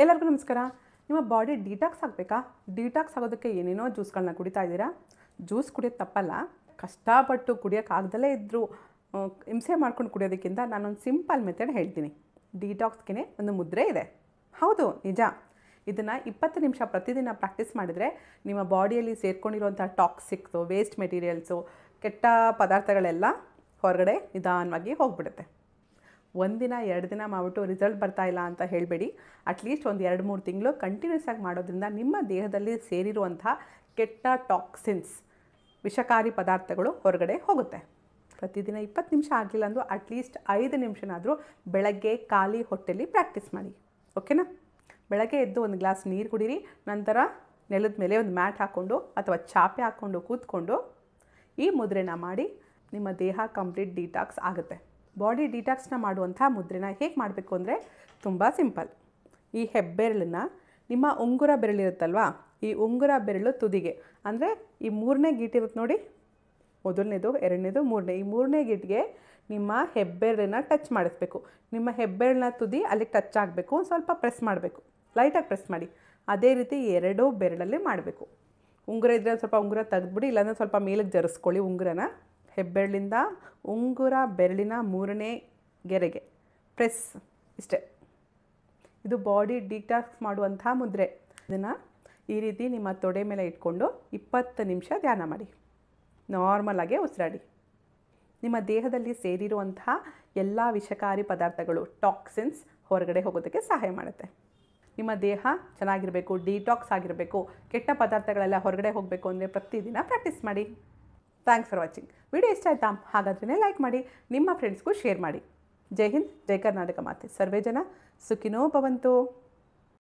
ಎಲ್ಲರಿಗೂ ನಮಸ್ಕಾರ. ನಿಮ್ಮ ಬಾಡಿ ಡಿಟಾಕ್ಸ್ ಆಗಬೇಕಾ? ಡಿಟಾಕ್ಸ್ ಆಗೋದಕ್ಕೆ ಏನೇನೋ ಜ್ಯೂಸ್ಗಳನ್ನ ಕುಡಿತಾ ಇದ್ದೀರಾ. ಜ್ಯೂಸ್ ಕುಡಿಯೋದು ತಪ್ಪಲ್ಲ, ಕಷ್ಟಪಟ್ಟು ಕುಡಿಯೋಕ್ಕಾಗ್ದಲೇ ಇದ್ದರೂ ಹಿಂಸೆ ಮಾಡ್ಕೊಂಡು ಕುಡಿಯೋದಕ್ಕಿಂತ ನಾನೊಂದು ಸಿಂಪಲ್ ಮೆಥಡ್ ಹೇಳ್ತೀನಿ. ಡಿಟಾಕ್ಸ್ಗೆ ಒಂದು ಮುದ್ರೆ ಇದೆ. ಹೌದು, ನಿಜ. ಇದನ್ನು 20 ನಿಮಿಷ ಪ್ರತಿದಿನ ಪ್ರಾಕ್ಟೀಸ್ ಮಾಡಿದರೆ ನಿಮ್ಮ ಬಾಡಿಯಲ್ಲಿ ಸೇರ್ಕೊಂಡಿರುವಂಥ ಟಾಕ್ಸಿಕ್ಸು, ವೇಸ್ಟ್ ಮೆಟೀರಿಯಲ್ಸು, ಕೆಟ್ಟ ಪದಾರ್ಥಗಳೆಲ್ಲ ಹೊರಗಡೆ ನಿಧಾನವಾಗಿ ಹೋಗ್ಬಿಡುತ್ತೆ. ಒಂದಿನ 2 ದಿನ ಮಾಡಿಬಿಟ್ಟು ರಿಸಲ್ಟ್ ಬರ್ತಾ ಇಲ್ಲ ಅಂತ ಹೇಳಬೇಡಿ. ಅಟ್ಲೀಸ್ಟ್ ಒಂದು 2-3 ತಿಂಗಳು ಕಂಟಿನ್ಯೂಸ್ ಆಗಿ ಮಾಡೋದ್ರಿಂದ ನಿಮ್ಮ ದೇಹದಲ್ಲಿ ಸೇರಿರುವಂಥ ಕೆಟ್ಟ ಟಾಕ್ಸಿನ್ಸ್, ವಿಷಕಾರಿ ಪದಾರ್ಥಗಳು ಹೊರಗಡೆ ಹೋಗುತ್ತೆ. ಪ್ರತಿದಿನ 20 ನಿಮಿಷ ಆಗಲಿಲ್ಲ ಅಂದರೂ ಅಟ್ಲೀಸ್ಟ್ 5 ನಿಮಿಷನಾದರೂ ಬೆಳಗ್ಗೆ ಖಾಲಿ ಹೊಟ್ಟೆಲಿ ಪ್ರಾಕ್ಟೀಸ್ ಮಾಡಿ. ಓಕೆನಾ? ಬೆಳಗ್ಗೆ ಎದ್ದು ಒಂದು ಗ್ಲಾಸ್ ನೀರು ಕುಡೀರಿ. ನಂತರ ನೆಲದ ಮೇಲೆ ಒಂದು ಮ್ಯಾಟ್ ಹಾಕ್ಕೊಂಡು ಅಥವಾ ಚಾಪೆ ಹಾಕ್ಕೊಂಡು ಕೂತ್ಕೊಂಡು ಈ ಮುದ್ರೆನ ಮಾಡಿ ನಿಮ್ಮ ದೇಹ ಕಂಪ್ಲೀಟ್ ಡಿಟಾಕ್ಸ್ ಆಗುತ್ತೆ. ಬಾಡಿ ಡಿಟಾಕ್ಸ್ನ ಮಾಡುವಂಥ ಮುದ್ರೆನ ಹೇಗೆ ಮಾಡಬೇಕು ಅಂದರೆ ತುಂಬ ಸಿಂಪಲ್. ಈ ಹೆಬ್ಬೆರಳನ್ನು ನಿಮ್ಮ ಉಂಗುರ ಬೆರಳಿರುತ್ತಲ್ವ, ಈ ಉಂಗುರ ಬೆರಳು ತುದಿಗೆ, ಅಂದರೆ ಈ 3ನೇ ಗೀಟಿರುತ್ತೆ ನೋಡಿ, ಮೊದಲನೇದು, 2ನೇದು, 3ನೇ, ಈ 3ನೇ ಗೀಟಿಗೆ ನಿಮ್ಮ ಹೆಬ್ಬೆರಳನ್ನ ಟಚ್ ಮಾಡಿಸ್ಬೇಕು. ನಿಮ್ಮ ಹೆಬ್ಬೆರಳನ್ನ ತುದಿ ಅಲ್ಲಿಗೆ ಟಚ್ ಆಗಬೇಕು. ಸ್ವಲ್ಪ ಪ್ರೆಸ್ ಮಾಡಬೇಕು, ಲೈಟಾಗಿ ಪ್ರೆಸ್ ಮಾಡಿ. ಅದೇ ರೀತಿ 2 ಬೆರಳಲ್ಲಿ ಮಾಡಬೇಕು. ಉಂಗುರ ಇದ್ದರೆ ಸ್ವಲ್ಪ ಉಂಗುರ ತೆಗೆದ್ಬಿಡಿ, ಇಲ್ಲಾಂದರೆ ಸ್ವಲ್ಪ ಮೇಲಕ್ಕೆ ಜರಿಸ್ಕೊಳ್ಳಿ ಉಂಗುರನ. ಹೆಬ್ಬೆರಳಿಂದ ಉಂಗುರ ಬೆರಳಿನ 3ನೇ ಗೆರೆಗೆ ಪ್ರೆಸ್. ಇಷ್ಟೇ. ಇದು ಬಾಡಿ ಡಿಟಾಕ್ಸ್ ಮಾಡುವಂಥ ಮುದ್ರೆ. ಇದನ್ನು ಈ ರೀತಿ ನಿಮ್ಮ ತೊಡೆ ಮೇಲೆ ಇಟ್ಕೊಂಡು 20 ನಿಮಿಷ ಧ್ಯಾನ ಮಾಡಿ. ನಾರ್ಮಲಾಗೆ ಉಸಿರಾಡಿ. ನಿಮ್ಮ ದೇಹದಲ್ಲಿ ಸೇರಿರುವಂತಹ ಎಲ್ಲ ವಿಷಕಾರಿ ಪದಾರ್ಥಗಳು, ಟಾಕ್ಸಿನ್ಸ್ ಹೊರಗಡೆ ಹೋಗೋದಕ್ಕೆ ಸಹಾಯ ಮಾಡುತ್ತೆ. ನಿಮ್ಮ ದೇಹ ಚೆನ್ನಾಗಿರಬೇಕು, ಡಿಟಾಕ್ಸ್ ಆಗಿರಬೇಕು, ಕೆಟ್ಟ ಪದಾರ್ಥಗಳೆಲ್ಲ ಹೊರಗಡೆ ಹೋಗಬೇಕು ಅಂದರೆ ಪ್ರತಿದಿನ ಪ್ರಾಕ್ಟೀಸ್ ಮಾಡಿ. Thanks for watching. ವಿಡಿಯೋ ಇಷ್ಟ ಆಯ್ತಾ? ಹಾಗಾದ್ರೆ ಲೈಕ್ ಮಾಡಿ, ನಿಮ್ಮ ಫ್ರೆಂಡ್ಸ್ಗೂ ಶೇರ್ ಮಾಡಿ. ಜೈ ಹಿಂದ್, ಜೈ ಕರ್ನಾಟಕ ಮಾತೆ. ಸರ್ವೇ ಜನ ಸುಖಿನೋ ಭವಂತು.